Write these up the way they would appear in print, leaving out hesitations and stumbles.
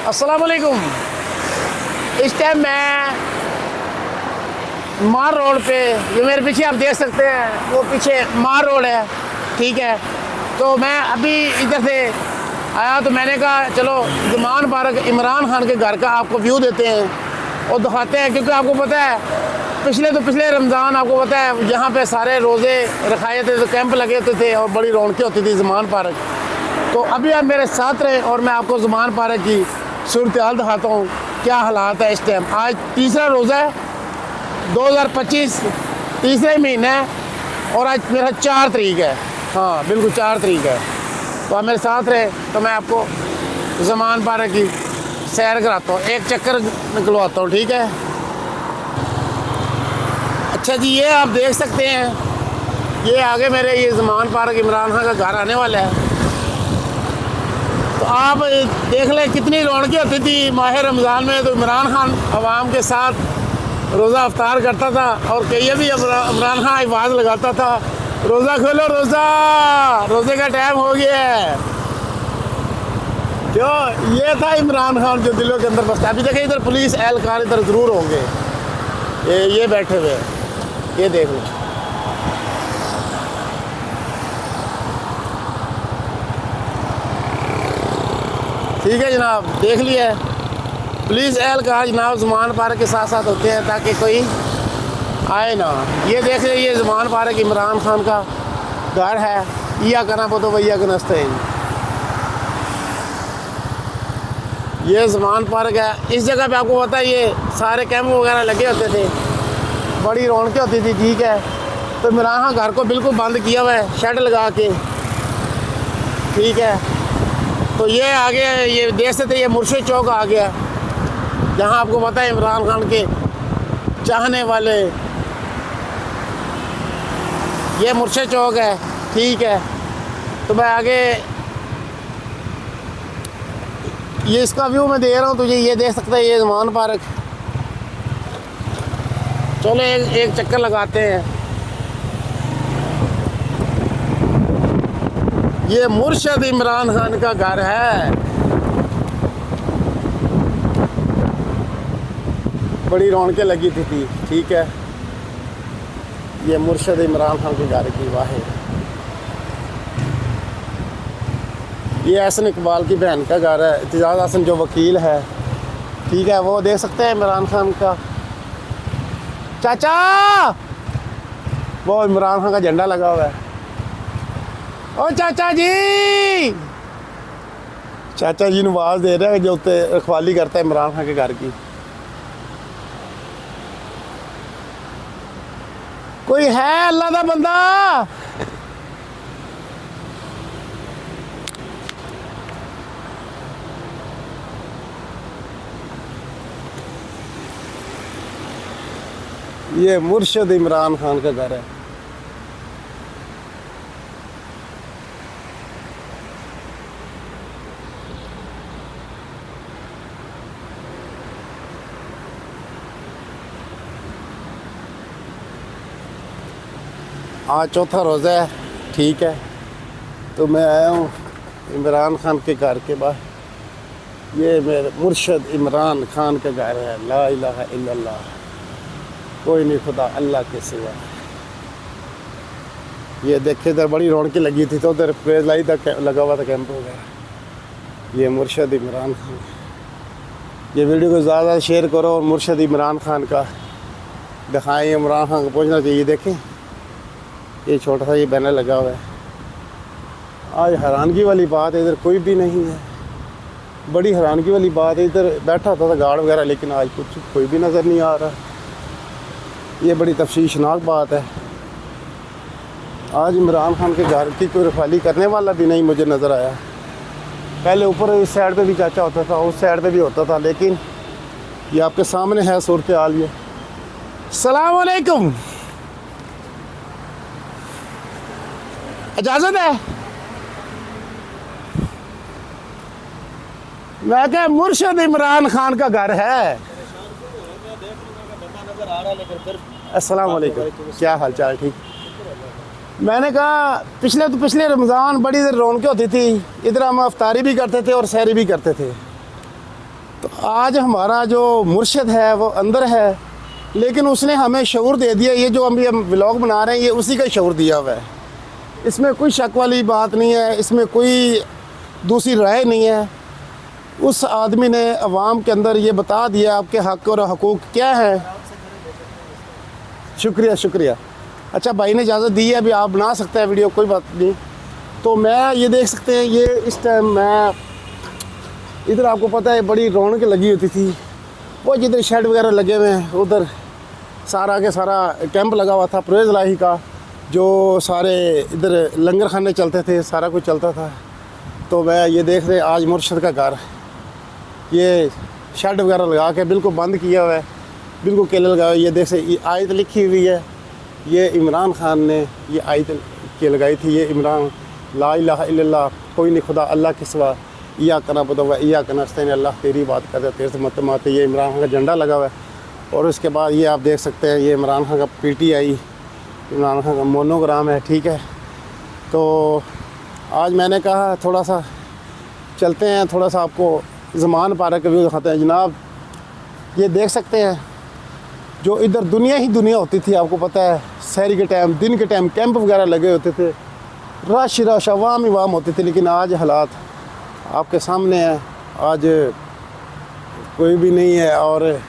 अस्सलाम वालेकुम। इस टाइम मैं मार रोड पे, जो मेरे पीछे आप देख सकते हैं वो पीछे मार रोड है, ठीक है। तो मैं अभी इधर से आया तो मैंने कहा चलो ज़मान पार्क इमरान खान के घर का आपको व्यू देते हैं और दिखाते हैं, क्योंकि आपको पता है पिछले रमज़ान आपको पता है यहाँ पे सारे रोज़े रखाए थे, तो कैंप लगे होते थे और बड़ी रौनकें होती थी ज़मान पार्क। तो अभी आप मेरे साथ रहें और मैं आपको ज़मान पार्क की सूरत हाल दिखाता हूँ, क्या हालात है इस टाइम। आज तीसरा रोज़ा है, 2025 तीसरे महीने है और आज मेरा 4 तारीख है। हाँ बिल्कुल 4 तारीख है। तो आप मेरे साथ रहे तो मैं आपको ज़मान पार्क की सैर कराता हूँ, एक चक्कर निकलवाता हूँ, ठीक है। अच्छा जी, ये आप देख सकते हैं, ये आगे मेरे ये ज़मान पार्क इमरान खान का घर आने वाला है। तो आप देख लें कितनी रौनकें होती थी माह रमज़ान में। तो इमरान खान अवाम के साथ रोज़ा अफ्तार करता था और कहीं भी इमरान खान आवाज़ लगाता था, रोज़ा खोलो रोज़ा, रोज़े का टाइम हो गया है। क्यों, ये था इमरान खान जो दिलों के अंदर बसता। अभी देखें इधर पुलिस एहलकार इधर ज़रूर होंगे, ये बैठे हुए, ये देख लो। ठीक है जनाब, देख लिया। पुलिस एहलकार जनाब ज़मान पार्क के साथ साथ होते हैं ताकि कोई आए ना। ये देख लीजिए, ये ज़मान पार्क इमरान खान का घर है। या करना पो तो भैया का नस्ते हैं, ये ज़मान पार्क है। इस जगह पे आपको पता है ये सारे कैंप वगैरह लगे होते थे, बड़ी रौनकें होती थी, ठीक है। तो इमरान खान घर को बिल्कुल बंद किया हुआ है शेड लगा के, ठीक है। तो ये आगे ये देख सकते ये मुर्शिद चौक आ गया, जहाँ आपको पता है इमरान खान के चाहने वाले, ये मुर्शिद चौक है, ठीक है। तो मैं आगे ये इसका व्यू मैं दे रहा हूँ तुझे, ये देख सकता है ये ज़मान पार्क। चलो एक चक्कर लगाते हैं। ये मुर्शिद इमरान खान का घर है, बड़ी रौनकें लगी थी, ठीक है। ये मुर्शिद इमरान खान के घर की वाह। ये एहसन इकबाल की बहन का घर है, इत्तेजाज हसन जो वकील है, ठीक है। वो देख सकते हैं इमरान खान का चाचा, वो इमरान खान का झंडा लगा हुआ है। ओ चाचा जी, चाचा जी ने आवाज़ दे रहे हैं जो रखवाली करता है इमरान खान के घर की। कोई है अल्लाह दा बंदा? ये मुर्शिद इमरान खान का घर है। आज चौथा रोज़ा है, ठीक है। तो मैं आया हूँ इमरान खान के घर के बाहर। ये मेरे मुर्शिद इमरान खान का घर है। ला इलाहा इल्लल्लाह, कोई नहीं खुदा अल्लाह के सिवा। ये देखे इधर बड़ी रौनकें लगी थी, तो उधर प्रेस लाई तक लगा हुआ था कैंप वगैरह। ये मुर्शिद इमरान खान। ये वीडियो को ज़्यादा शेयर करो और मुर्शिद इमरान खान का दिखाएँ। इमरान खान को पूछना चाहिए। देखें ये छोटा सा ये बैनर लगा हुआ है। आज हैरानगी वाली बात है, इधर कोई भी नहीं है। बड़ी हैरानगी वाली बात है, इधर बैठा होता था गार्ड वगैरह, लेकिन आज कुछ कोई भी नज़र नहीं आ रहा। ये बड़ी तफसीशनाक बात है। आज इमरान खान के घर की कोई रखवाली करने वाला भी नहीं मुझे नज़र आया। पहले ऊपर इस साइड पे भी चाचा होता था, उस साइड पे भी होता था, लेकिन ये आपके सामने है सूरत हाल। ये सलाम अलैकुम, इजाज़त है? मैं क्या मुर्शिद इमरान खान का घर है। अस्सलाम वालेकुम, क्या हाल चाल? ठीक। मैंने कहा पिछले रमज़ान बड़ी इधर रौनकें होती थी, इधर हम अफ्तारी भी करते थे और सहरी भी करते थे। तो आज हमारा जो मुर्शिद है वो अंदर है, लेकिन उसने हमें शऊर दे दिया। ये जो अभी हम व्लॉग बना रहे हैं ये उसी का शऊर दिया हुआ है। इसमें कोई शक वाली बात नहीं है, इसमें कोई दूसरी राय नहीं है। उस आदमी ने अवाम के अंदर ये बता दिया आपके हक़ और हकूक़ क्या है। शुक्रिया शुक्रिया। अच्छा भाई ने इजाज़त दी है, अभी आप बना सकते हैं वीडियो, कोई बात नहीं। तो मैं ये देख सकते हैं, ये इस टाइम मैं इधर आपको पता है बड़ी रौनक लगी होती थी। वो जिधर शेड वगैरह लगे हुए हैं उधर सारा के सारा कैंप लगा हुआ था परवेज़ इलाही का, जो सारे इधर लंगर खाने चलते थे, सारा कुछ चलता था। तो मैं ये देख रहे आज मुर्शिद का घर ये शेड वगैरह लगा के बिल्कुल बंद किया हुआ है, बिल्कुल केले लगा हुआ है। ये देख से ये आयत लिखी हुई है, ये इमरान खान ने ये आयत के लगाई थी। ये इमरान ला इलाहा इल्लल्लाह, कोई नहीं खुदा अल्लाह के सिवा, या कना बदवा या कना नस्तईन, अल्लाह तेरी बात करते तेरे से मत माते। ये इमरान खान का झंडा लगा हुआ है। और उसके बाद ये आप देख सकते हैं ये इमरान खान का PTI, इमरान खान का मोनोग्राम है, ठीक है। तो आज मैंने कहा थोड़ा सा चलते हैं, थोड़ा सा आपको ज़मान पार्क का व्यू दिखाते हैं। जनाब ये देख सकते हैं जो इधर दुनिया ही दुनिया होती थी, आपको पता है शहरी के टाइम, दिन के टाइम कैंप वगैरह लगे होते थे, रश अवाम ही वाम होती थी। लेकिन आज हालात आपके सामने है, आज कोई भी नहीं है। और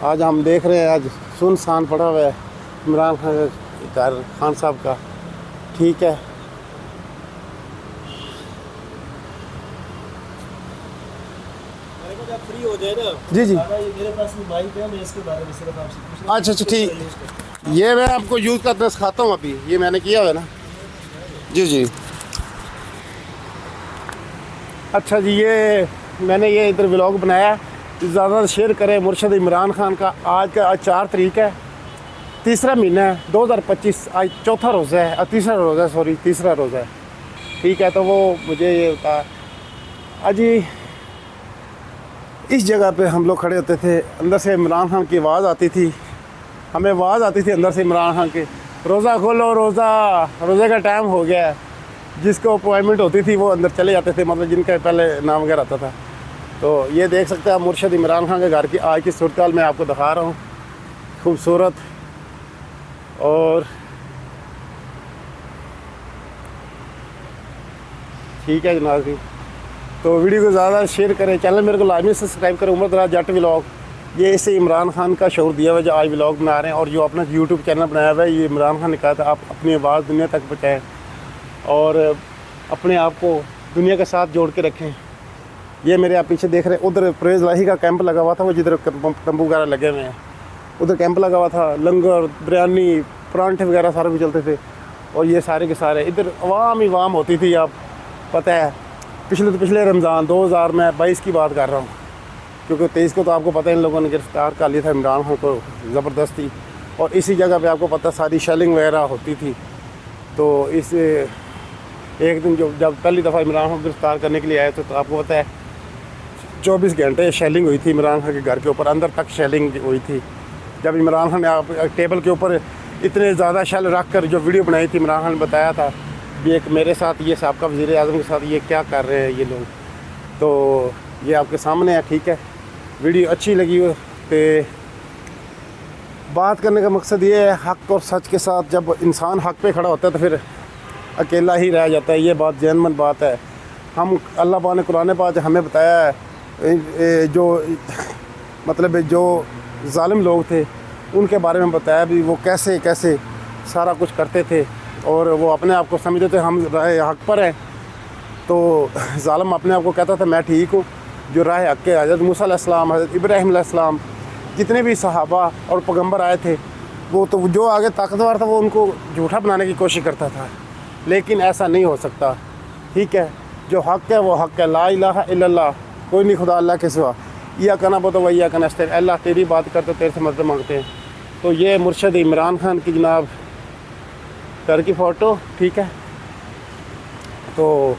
आज हम देख रहे हैं आज सुनसान पड़ा हुआ है इमरान खान का घर, खान साहब का, ठीक है। फ्री हो जाए ना जी जी, मेरे पास माइक है, मैं इसके बारे में सिर्फ आपसे पूछना। अच्छा ठीक, ये मैं आपको यूज़ करना सिखाता हूँ। अभी ये मैंने किया हुआ है ना। जी जी, अच्छा जी, ये मैंने ये इधर व्लॉग बनाया, ज़्यादा शेयर करें। मुर्शिद इमरान खान का आज 4 तारीख है, तीसरा महीना है 2025, आज चौथा रोज़ा है, तीसरा रोज़ा है, सॉरी तीसरा रोज़ा है, ठीक है। तो वो मुझे ये बता, अजी इस जगह पे हम लोग खड़े होते थे, अंदर से इमरान खान की आवाज़ आती थी, हमें आवाज़ आती थी अंदर से इमरान खान के, रोज़ा खोलो, रोज़े का टाइम हो गया है। जिसको अपॉइंटमेंट होती थी वो अंदर चले जाते थे, मतलब जिनका पहले नाम वगैरह आता था। तो ये देख सकते हैं आप मुर्शिद इमरान खान के घर की आज की सूरत हाल मैं आपको दिखा रहा हूँ, खूबसूरत। और ठीक है जनाब जी, तो वीडियो को ज़्यादा शेयर करें, चैनल मेरे को लाजमी सब्सक्राइब करें, उमर दराज जट व्लॉग। ये इसे इमरान खान का शऊर दिया हुआ है जो आज व्लॉग बना रहे हैं, और जो अपना यूट्यूब चैनल बनाया हुआ है ये इमरान खान ने कहा था आप अपनी आवाज़ दुनिया तक पहुँचाएँ और अपने आप को दुनिया के साथ जोड़ के रखें। ये मेरे आप पीछे देख रहे हैं, उधर परवेज़ इलाही का कैंप लगा हुआ था, वो जिधर तंबू वगैरह लगे हुए हैं उधर कैंप लगा हुआ था, लंगर बिरयानी परांठे वगैरह सारे भी चलते थे। और ये सारे के सारे इधर अवाम ही वाम होती थी। आप पता है पिछले रमज़ान 2022 की बात कर रहा हूँ, क्योंकि 23 को तो आपको पता है इन लोगों ने गिरफ्तार कर लिया था इमरान खान को ज़बरदस्ती। और इसी जगह पे आपको पता सारी शेलिंग वगैरह होती थी। तो इस एक दिन जब पहली दफ़ा इमरान खान को गिरफ्तार करने के लिए आए थे, तो आपको पता है 24 घंटे शेलिंग हुई थी इमरान खान के घर के ऊपर, अंदर तक शेलिंग हुई थी। जब इमरान खान ने आप टेबल के ऊपर इतने ज़्यादा शेल रख कर जो वीडियो बनाई थी, इमरान खान ने बताया था ये एक मेरे साथ, ये साबका वज़ीर आज़म के साथ ये क्या कर रहे हैं ये लोग। तो ये आपके सामने है, ठीक है। वीडियो अच्छी लगी हो तो बात करने का मकसद ये है, हक़ और सच के साथ जब इंसान हक़ पे खड़ा होता है तो फिर अकेला ही रह जाता है। ये बात जैनमंद बात है। हम अल्लाह पाक ने कुरान पाक हमें बताया है, जो मतलब जो जालिम लोग थे उनके बारे में बताया भी, वो कैसे कैसे सारा कुछ करते थे और वो अपने आप को समझते थे हम राह हक़ पर हैं। तो जालिम अपने आप को कहता था मैं ठीक हूँ। जो राह हक़ के हज़रत मूसा अलैहिस्सलाम, हज़रत इब्राहीम अलैहिस्सलाम, जितने भी सहाबा और पैगम्बर आए थे, वो तो जो आगे ताकतवर था वो उनको झूठा बनाने की कोशिश करता था। लेकिन ऐसा नहीं हो सकता, ठीक है। जो हक़ है वो हक़ है, ला इलाहा इल्लल्लाह, कोई नहीं खुदा अल्लाह के सिवा, या कना बतो वैया कना नस्तईन, अल्लाह तेरी बात करते तेरे से मदद मांगते हैं। तो ये मुर्शिद इमरान खान की जनाब घर की फ़ोटो, ठीक है। तो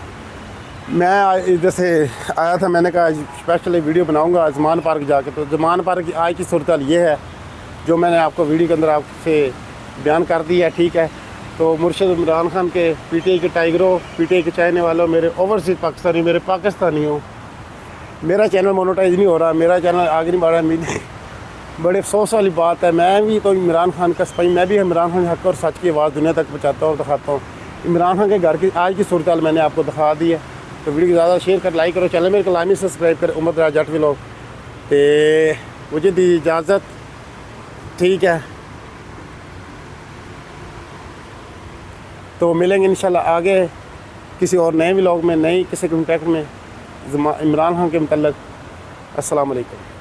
मैं इधर से आया था, मैंने कहा स्पेशली वीडियो बनाऊंगा ज़मान पार्क जाके। तो ज़मान पार्क की आज की सूरत हाल ये है जो मैंने आपको वीडियो के अंदर आपसे बयान कर दी है, ठीक है। तो मुर्शिद इमरान खान के PTI के टाइगरों, PTI के चाहने वालों, मेरे ओवरसीज़ पाकिस्तानी, मेरे पाकिस्तानियों, मेरा चैनल मोनेटाइज नहीं हो रहा, मेरा चैनल आगे नहीं बढ़ रहा। मेरी बड़े अफसोस वाली बात है। मैं भी तो इमरान खान का सिपाही, मैं भी इमरान खान के हक़ और सच की आवाज़ दुनिया तक पहुँचाता हूँ और दिखाता हूँ। इमरान खान के घर की आज की सूरत हाल मैंने आपको दिखा दी है। तो वीडियो को ज़्यादा शेयर कर, लाइक करो, चैनल मेरे को लाजमी सब्सक्राइब कर, उमर दराज जट व्लॉग। तो मुझे दी इजाज़त, ठीक है। तो मिलेंगे इंशाल्लाह आगे किसी और नए व्लॉग में, नई किसी कॉन्टैक्ट में इमरान खान के मतलब। अस्सलाम वालेकुम।